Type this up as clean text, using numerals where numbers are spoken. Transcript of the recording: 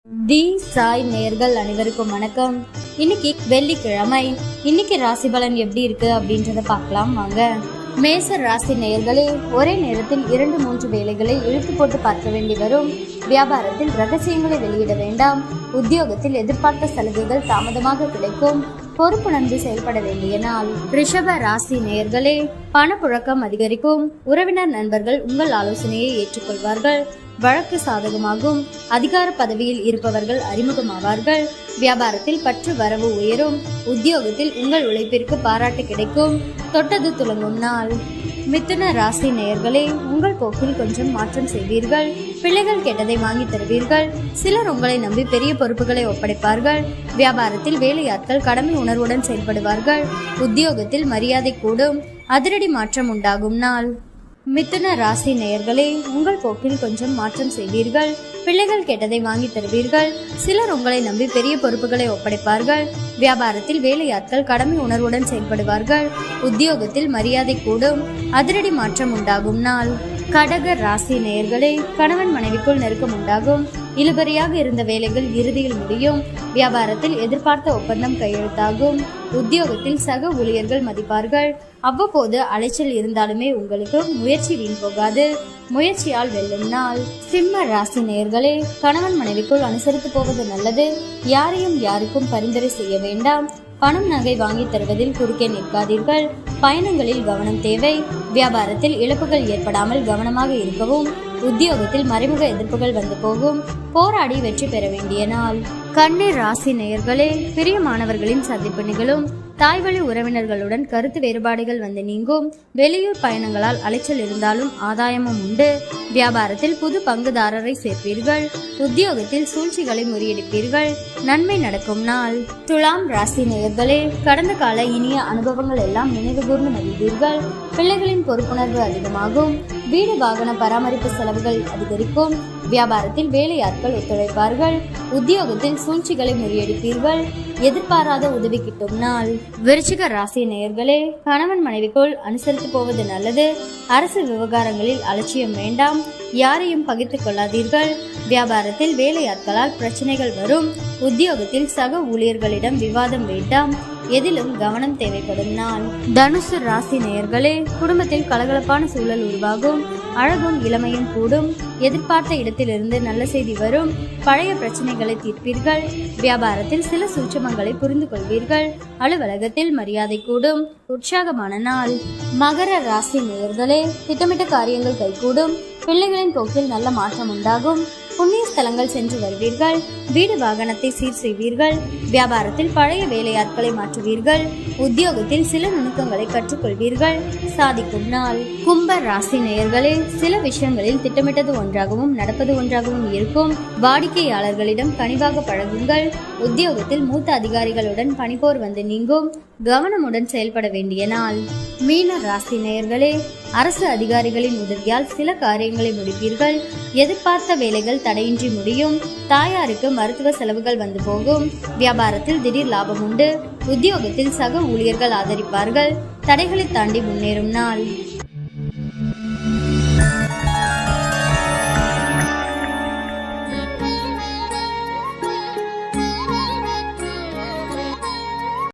தி சாய் நேயர்கள் அனைவருக்கும் வணக்கம். இன்னைக்கு வெள்ளிக்கிழமை. இன்னைக்கு ராசி பலன் எப்படி இருக்கு அப்படின்றத பார்க்கலாம் வாங்க. மேச ராசி நேயர்களே, ஒரே நேரத்தில் 2-3 வேலைகளை இழுத்து போட்டு பார்க்க வேண்டி வரும். வியாபாரத்தில் ரகசியங்களை வெளியிட வேண்டாம். உத்தியோகத்தில் எதிர்பார்த்த சலுகைகள் தாமதமாக கிடைக்கும். பொறுப்புணர்ந்து செயல்பட வேண்டிய நாள். ரிஷப ராசி நேயர்களே, பணப்புழக்கம் அதிகரிக்கும். உறவினர் நண்பர்கள் உங்கள் ஆலோசனையை ஏற்றுக்கொள்வார்கள். வழக்கு சாதகமாகும். அதிகார பதவியில் இருப்பவர்கள் அறிமுகமாவார்கள். வியாபாரத்தில் பற்று வரவு உயரும். உத்தியோகத்தில் உங்கள் உழைப்பிற்கு பாராட்டு கிடைக்கும். தொட்டது துலங்கும் நாள். மிதுன ராசி நேயர்களே, உங்கள் போக்கில் கொஞ்சம் மாற்றம் செய்வீர்கள். பிள்ளைகள் கேட்டதை வாங்கி தருவீர்கள். சிலர் உங்களை நம்பி பெரிய பொறுப்புகளை ஒப்படைப்பார்கள். வியாபாரத்தில் வேலையாட்கள் கடமை உணர்வுடன் செயல்படுவார்கள். உத்தியோகத்தில் மரியாதை கூடும். அதிரடி மாற்றம் உண்டாகும் நாள். மிதுன ராசி நேயர்களே, உங்கள் போக்கில் கொஞ்சம் மாற்றம் செய்வீர்கள். பிள்ளைகள் கேட்டதை வாங்கி தருவீர்கள். சிலர் உங்களை நம்பி பெரிய பொறுப்புகளை ஒப்படைப்பார்கள். வியாபாரத்தில் வேலையாட்கள் கடமை உணர்வுடன் செயல்படுவார்கள். உத்தியோகத்தில் மரியாதை கூடும். அதிரடி மாற்றம் உண்டாகும் நாள். கடக ராசி நேயர்களே, கணவன் மனைவிக்குள் நெருக்கம் உண்டாகும். இழுபறியாக இருந்த வேலைகள் இறுதியில் முடியும். வியாபாரத்தில் எதிர்பார்த்த ஒப்பந்தம் கையெழுத்தாகும். உத்தியோகத்தில் சக ஊழியர்கள் மதிப்பார்கள். அவ்வப்போது அலைச்சல் இருந்தாலுமே உங்களுக்கு முயற்சி வீண் போகாது. முயற்சியால் வெல்லும் நாள். சிம்ம ராசி நேயர்களே, கணவன் மனைவிக்குள் அனுசரித்து போவது நல்லது. யாருக்கும் பரிந்துரை செய்ய வேண்டாம். பணம் நகை வாங்கி தருவதில் குறுக்கே நிற்காதீர்கள். பயணங்களில் கவனம் தேவை. வியாபாரத்தில் இழப்புகள் ஏற்படாமல் கவனமாக இருக்கவும். உத்தியோகத்தில் மறைமுக எதிர்ப்புகள் வந்து போகும். போராடி வெற்றி பெற வேண்டிய நாள். கன்னி ராசி நேயர்களே, பிரியமானவர்களின் சந்திப்பு நிகழும். தாய்வழி உறவினர்களுடன் கருத்து வேறுபாடுகள் வந்து நீங்கும். வெளியூர் பயணங்களால் அலைச்சல் இருந்தாலும் ஆதாயமும் உண்டு. வியாபாரத்தில் புது பங்குதாரரை சேர்ப்பீர்கள். உத்தியோகத்தில் சூழ்ச்சிகளை முறியடிப்பீர்கள். நன்மை நடக்கும் நாள். துலாம் ராசி நேயர்களே, கடந்த கால இனிய அனுபவங்கள் எல்லாம் நினைவு கூர்ந்து மகிழ்வீர்கள். பிள்ளைகளின் பொறுப்புணர்வு அதிகமாகும். வீடு வாகன பராமரிப்பு செலவுகள் அதிகரிக்கும். வியாபாரத்தில் வேலையாட்கள் ஒத்துழைப்பார்கள். உத்தியோகத்தில் சூழ்ச்சிகளை முறியடிப்பீர்கள். எதிர்பாராத உதவி கிட்டும் நாள். விருச்சிக ராசி நேயர்களே, கணவன் மனைவிக்குள் அனுசரித்து போவது நல்லது. அரசு விவகாரங்களில் அலட்சியம் வேண்டாம். யாரையும் பகிர்ந்து கொள்ளாதீர்கள். வியாபாரத்தில் வேலையாட்களால் பிரச்சனைகள் வரும். உத்தியோகத்தில் சக ஊழியர்களிடம் விவாதம் வேண்டாம். எதிலும் கவனம் தேவைப்படும் நாள். தனுசு ராசி நேயர்களே, குடும்பத்தில் கலகலப்பான சூழல் உருவாகும். அழகும் இளமையும் கூடும். எதிர்பார்த்த இடத்திலிருந்து நல்ல செய்தி வரும். பழைய பிரச்சனைகளை தீர்ப்பீர்கள். வியாபாரத்தில் சில சூட்சமங்களை புரிந்து கொள்வீர்கள். அலுவலகத்தில் மரியாதை கூடும். உற்சாகமான நாள். மகர ராசி நேயர்களே, திட்டமிட்ட காரியங்கள் கைகூடும். பிள்ளைகளின் போக்கில் நல்ல மாற்றம் உண்டாகும். புண்ணிய ஸ்தலங்கள் சென்று வருவீர்கள். வீடு வாகனத்தை சீர் செய்வீர்கள். வியாபாரத்தில் பழைய வேலையாட்களை மாற்றுவீர்கள். உத்தியோகத்தில் சில நுணுக்கங்களை கற்றுக்கொள்வீர்கள். சாதிக்கும் நாள். கும்ப ராசி நேயர்களே, சில விஷயங்களில் திட்டமிட்டது ஒன்றாகவும் நடப்பது ஒன்றாகவும் இருக்கும். வாடிக்கையாளர்களிடம் கனிவாக பழகுங்கள். உத்தியோகத்தில் மூத்த அதிகாரிகளுடன் பணிபோர் வந்து நீங்கும். கவனமுடன் செயல்பட வேண்டிய நாள். மீன ராசி நேயர்களே, அரசு அதிகாரிகளின் உதவியால் சில காரியங்களை முடிப்பீர்கள். எதிர்பார்த்த வேலைகள் தடையின்றி முடியும். தாயாருக்கு மருத்துவ செலவுகள் வந்து போகும். வியாபாரத்தில் திடீர் லாபம் உண்டு. உத்தியோகத்தில் சக ஊழியர்கள் ஆதரிப்பார்கள். தடைகளை தாண்டி முன்னேறும் நாள்.